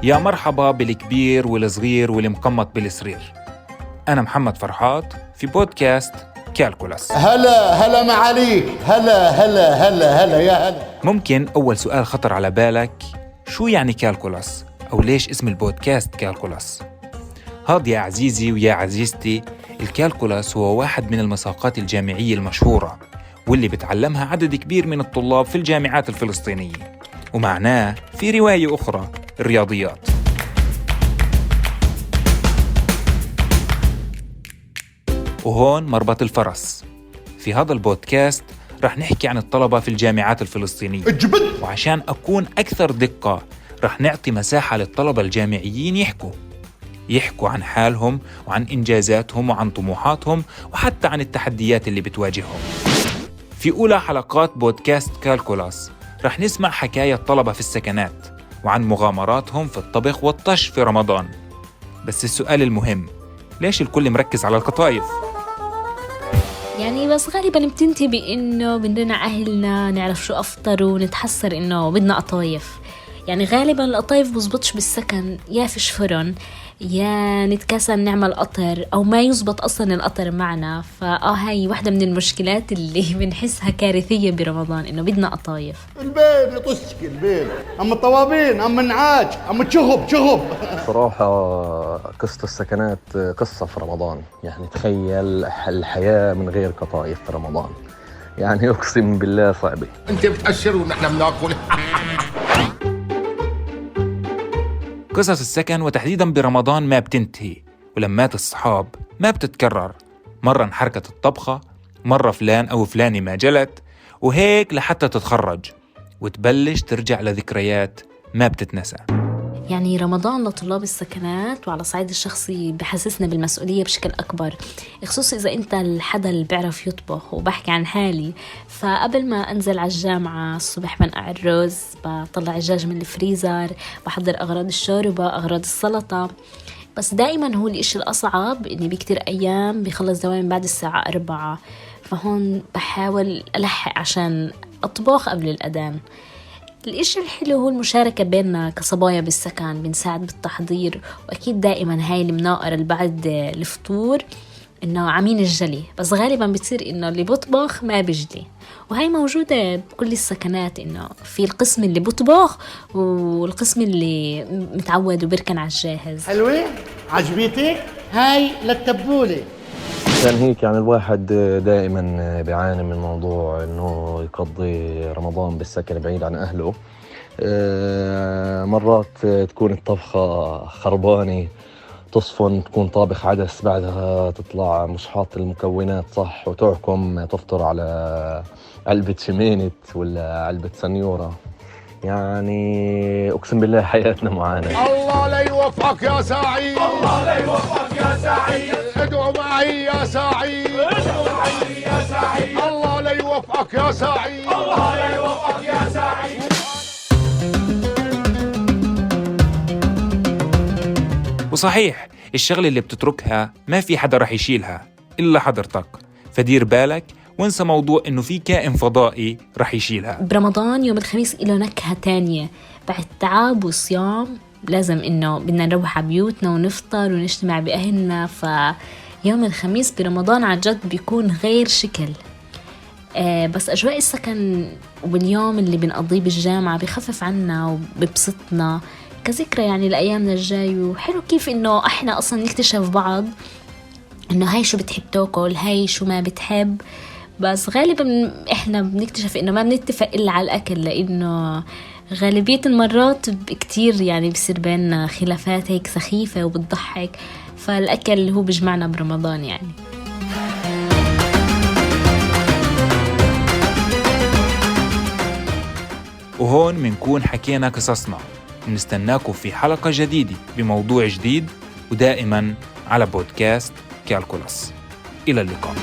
يا مرحبا بالكبير والصغير والمقمط بالصرير. أنا محمد فرحات في بودكاست كالكولاس. هلا معاليك، هلا يا هلا. ممكن أول سؤال خطر على بالك، شو يعني كالكولاس؟ أو ليش اسم البودكاست كالكولاس؟ هاد يا عزيزي ويا عزيزتي، الكالكولاس هو واحد من المساقات الجامعية المشهورة واللي بتعلمها عدد كبير من الطلاب في الجامعات الفلسطينية، ومعناه في رواية أخرى الرياضيات. وهون مربط الفرس. في هذا البودكاست رح نحكي عن الطلبة في الجامعات الفلسطينية، وعشان أكون أكثر دقة رح نعطي مساحة للطلبة الجامعيين يحكوا عن حالهم وعن إنجازاتهم وعن طموحاتهم وحتى عن التحديات اللي بتواجههم. في أولى حلقات بودكاست كالكولاس رح نسمع حكاية الطلبة في السكنات وعن مغامراتهم في الطبخ والطش في رمضان. بس السؤال المهم، ليش الكل مركز على القطايف؟ يعني بس غالباً بتنتهي بإنه بدنا أهلنا نعرف شو أفطروا ونتحسر إنه بدنا قطايف. يعني غالباً القطايف بزبطش بالسكن، يا فيش فرن يا نتكاسل نعمل قطر أو ما يزبط أصلاً القطر معنا. هاي واحدة من المشكلات اللي بنحسها كارثية برمضان، إنه بدنا قطايف. البيل يطشك البيل، أما الطوابين، أما النعاج، أما تشغب. صراحة قصة السكنات قصة في رمضان. يعني تخيل الحياة من غير قطايف في رمضان، يعني أقسم بالله صعبة. أنت بتأشر ونحن بناكل. قصص السكن وتحديداً برمضان ما بتنتهي، ولمات الصحاب ما بتتكرر. مرة انحركت الطبخة، مرة فلان أو فلانة ما جلت، وهيك لحتى تتخرج وتبلش ترجع لذكريات ما بتتنسى. يعني رمضان لطلاب السكنات وعلى صعيد الشخصي بحسسنا بالمسؤولية بشكل أكبر، خصوصا إذا أنت الحدا اللي بيعرف يطبخ. وبحكي عن حالي، فقبل ما أنزل على الجامعة الصبح بنقع الرز، بطلع الدجاج من الفريزر، بحضر أغراض الشوربة، أغراض السلطة. بس دائما هو الإشي الأصعب إني بكتير أيام بيخلص دوام بعد الساعة 4، فهون بحاول ألحق عشان أطبخ قبل الأذان. الإشي الحلو هو المشاركة بيننا كصبايا بالسكن، بنساعد بالتحضير. وأكيد دائما هاي المناقرة اللي بعد الفطور إنه عمين الجلي، بس غالبا بتصير إنه اللي بطبخ ما بيجلي، وهي موجودة بكل السكنات، إنه في القسم اللي بطبخ والقسم اللي متعود وبركن على الجاهز. حلوة؟ عجبيتك؟ هاي للتبولة. كان هيك يعني الواحد دائما بيعاني من موضوع انه يقضي رمضان بالسكن بعيد عن اهله. مرات تكون الطبخة خربانة، تصفن، تكون طابخ عدس، بعدها تطلع مش حاط المكونات صح، وتحكم تفطر على علبة شمينت ولا علبة سنيورة. يعني أقسم بالله حياتنا معاناة. الله لا يوفقك يا سعيد، الله لا يوفقك يا سعيد، ادعوا معي يا سعيد، ادعوا معي يا سعيد، الله لا يوفقك يا سعيد، الله لا يوفقك يا سعيد. وصحيح الشغلة اللي بتتركها ما في حدا رح يشيلها إلا حضرتك، فدير بالك وانسى موضوع إنه في كائن فضائي رح يشيلها. برمضان يوم الخميس إله نكهة تانية، بعد تعب وصيام لازم إنه بدنا نروح على بيوتنا ونفطر ونجتمع بأهلنا. فيوم الخميس برمضان عن جد بيكون غير شكل. بس أجواء السكن واليوم اللي بنقضيه بالجامعة بيخفف عنا وببسطنا كذكرى يعني لأيامنا الجاي. وحلو كيف إنه إحنا أصلا نكتشف بعض، إنه هاي شو بتحب تاكل، هاي شو ما بتحب. بس غالبا إحنا بنكتشف إنه ما بنتفق إلا على الأكل، لأنه غالبية المرات كتير يعني بصير بيننا خلافات هيك سخيفة وبتضحك. فالأكل هو بجمعنا برمضان يعني. وهون منكون حكينا قصصنا، ونستناكم في حلقة جديدة بموضوع جديد، ودائما على بودكاست كالكولاس. إلى اللقاء.